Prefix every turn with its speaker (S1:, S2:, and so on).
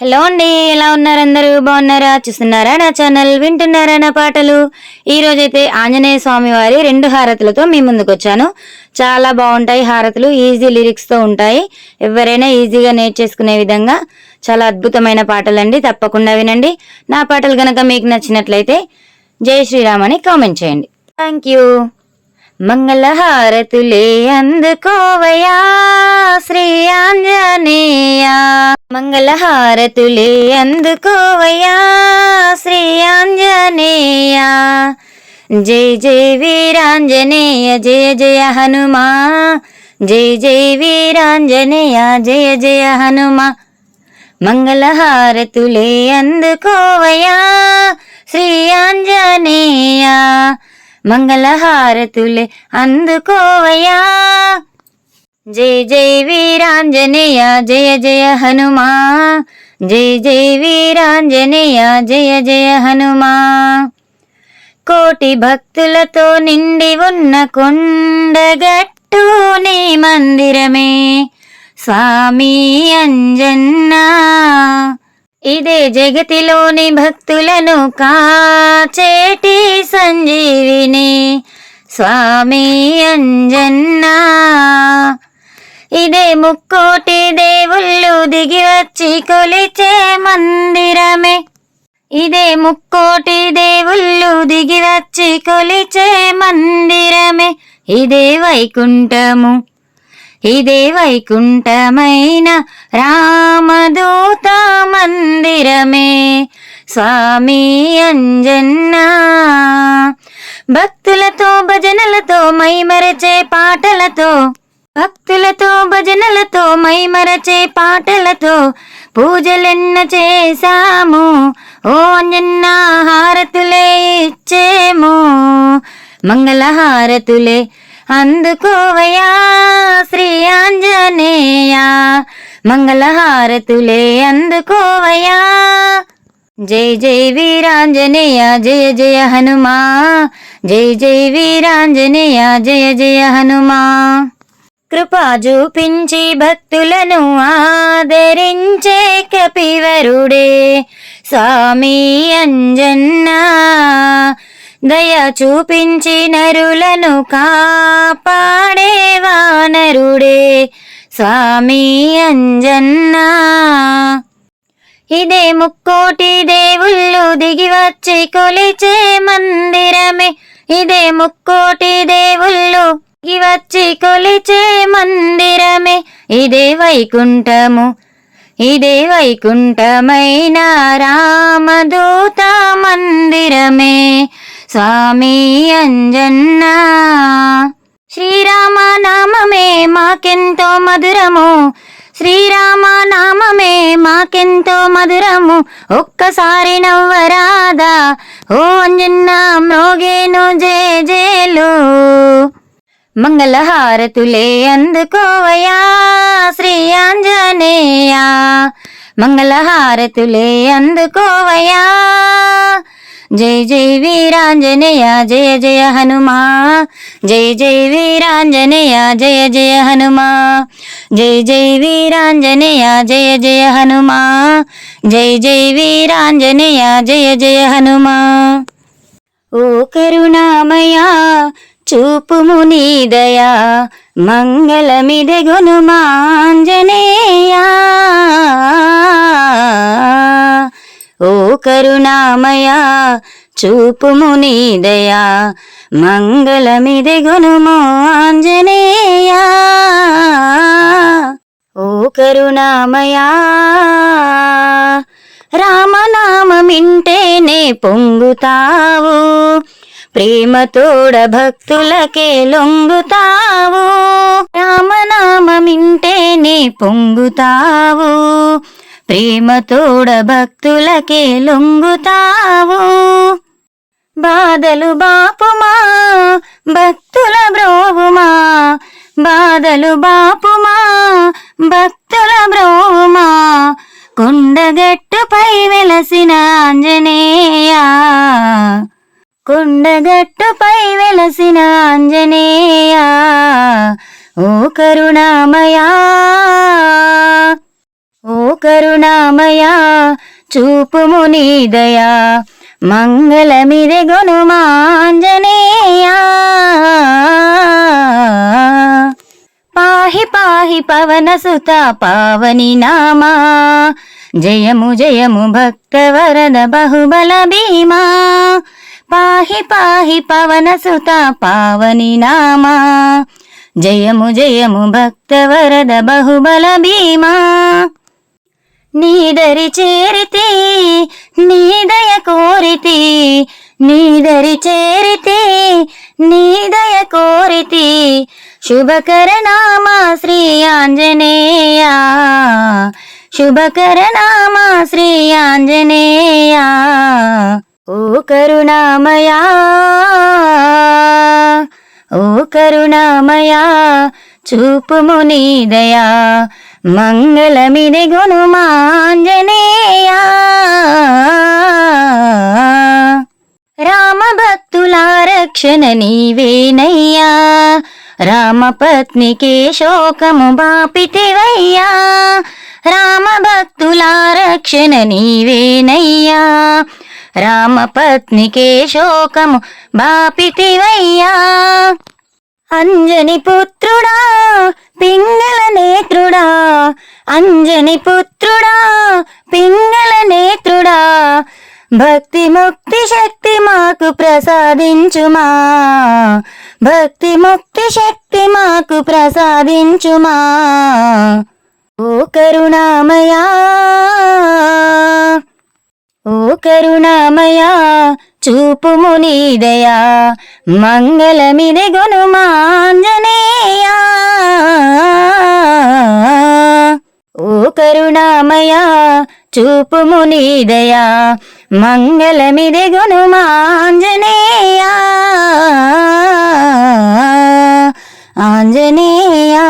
S1: Hello అండి, ఎలా ఉన్నారు? అందరూ బాగున్నారా? చూస్తున్నారా నా ఛానల్, వింటున్నారా నా పాటలు? ఈ రోజైతే ఆంజనేయ స్వామి వారి 2 హారతులతో మీ ముందుకు వచ్చాను. చాలా బాగుంటాయి హారతులు, ఈజీ లిరిక్స్ తో ఉంటాయి. ఎవరైనా ఈజీగా నేర్చేసుకునే విధంగా చాలా అద్భుతమైన పాటలండి. తప్పకుండా వినండి. నా పాటలు గనక మీకు నచ్చినట్లయితే జై శ్రీరామ్ అని కామెంట్ చేయండి. Thank you. మంగళహారతులే అందుకోవయా శ్రీ ఆంజనేయ, మంగళహారతులే అందుకోవయా శ్రీ ఆంజనేయ. జై జై వీరాంజనేయ జయ జయ హనుమా, జై జై వీరాంజనేయ జయ జయ హనుమా. మంగళహారతులే అందుకోవయా శ్రీ ఆంజనేయ, మంగళహారతులే అందుకోవయా. జై జై వీరాంజనేయ జయ జయ హనుమా, జై జై వీరాంజనేయ జయ జయ హనుమా. కోటి భక్తులతో నిండి ఉన్న కొండగట్టు నీ మందిరమే స్వామి అంజన్నా. ఇదే జగతిలోని భక్తులను కాచేటి సంజీవిని స్వామి అంజన్నా. ఇదే ముక్కోటి దేవుళ్ళు దిగి వచ్చి కొలిచే మందిరమే, ఇదే ముక్కోటి దేవుళ్ళు దిగి వచ్చి కొలిచే మందిరమే. ఇదే వైకుంఠము, ఇదే వైకుంఠమైన రామదూత మందిరమే స్వామి అంజన్నా. భక్తులతో భజనలతో మైమరచే పాటలతో, భక్తులతో భజనలతో మైమరచే పాటలతో పూజలెన్న చేశాము. ఓ అంజన్నా హారతులే ఇచ్చేము, మంగళహారతులే అందుకోవయా శ్రీ ఆంజనేయ, మంగళహారతులే అందుకోవయా. జై జై వీరాంజనేయ జయ జయ హనుమా, జై జై వీరాంజనేయ జయ జయ హనుమా. కృపా చూపించి భక్తులను ఆదరించే కపివరుడే స్వామి అంజన్నా. దయ చూపించి నరులను కాపాడే వానరుడే స్వామి అంజన్నా. ఇదే ముక్కోటి దేవుళ్ళు దిగి వచ్చి కొలిచే మందిరమే, ఇదే ముక్కోటి దేవుళ్ళు దిగి వచ్చి కొలిచే మందిరమే. ఇదే వైకుంఠము, ఇదే వైకుంఠమైన రామదూత మందిరమే స్వామి అంజన్నా. శ్రీరామ నామమే మాకెంతో మధురము, శ్రీరామ నామమే మాకెంతో మధురము. ఒక్కసారి నవ్వరాదా ఓ అంజన్నా, మ్రోగేను జేజేలు. మంగళహారతులే అందుకోవయా శ్రీ ఆంజనేయ, మంగళహారతులే అందుకోవయా. జై జై వీరాంజనేయ జయ జయ హనుమా, జై జై వీరాంజనేయ జయ జయ హనుమా, జై జై వీరాంజనేయ జయ జయ హనుమా, జై జై వీరాంజనేయ జయ జయ హనుమా. ఓ కరుణామయా చూపుము నీ దయా, మంగళమిదెగొనుమా ఆంజనేయా. ఓ కరుణామయా చూపుము నీ దయా, మంగళమిదెగొనుమో ఆంజనేయా. ఓ కరుణామయా రామనామమింటేనే పొంగుతావు, ప్రేమతోడ భక్తులకే లొంగుతావు. రామనామమింటేనే పొంగుతావు, ప్రేమతోడ భక్తులకే లొంగుతావు. బాధలు బాపుమా భక్తుల బ్రోవుమా, బాధలు బాపుమా భక్తుల బ్రోవుమా. కొండగట్టుపై వెలసిన ఆంజనేయ, కొండగట్టుపై వెలసిన ఆంజనేయ. ఓ కరుణామయా ఓ కరుణామయా చూపుము నీ దయా మంగళమిదెగొనుమాంజనేయా పాహి పాహి పవనసుత పావని నామా జయము జయము భక్తవరద బహుబల భీమా పాహి పాహి పవనసుత పావని నామా జయము జయము భక్తవరద బహుబల భీమా నీదరి చేరితే నీదయ కోరితే నీదరి చేరితే నీదయ కోరితే శుభకరనామా శ్రీ ఆంజనేయ శుభకరనామా శ్రీ ఆంజనేయ ఓ కరుణామయా ఓ కరుణామయా చూపుము నీ దయా మంగళమిదెగొనుమాంజనేయా రామ భక్తుల రక్షణ నీవేనయ్యా రామపత్నికే శోకము బాపితివయ్యా రామ భక్తుల రక్షణ నీవేనయ్యా రామపత్నికే శోకము బాపితివయ్యా అంజని పుత్రుడా పింగళ నేత్రుడా అంజని పుత్రుడా పింగళ నేత్రుడా భక్తి ముక్తి శక్తి మాకు ప్రసాదించుమా భక్తి ముక్తి శక్తి మాకు ప్రసాదించుమా ఓ కరుణామయా ఓ కరుణామయా చూపుము నీ దయా మంగళమిదెగొనుమాంజనేయా ఓ కరుణామయా చూపుము నీ దయా మంగళమిదెగొనుమాంజనేయా ఆంజనేయా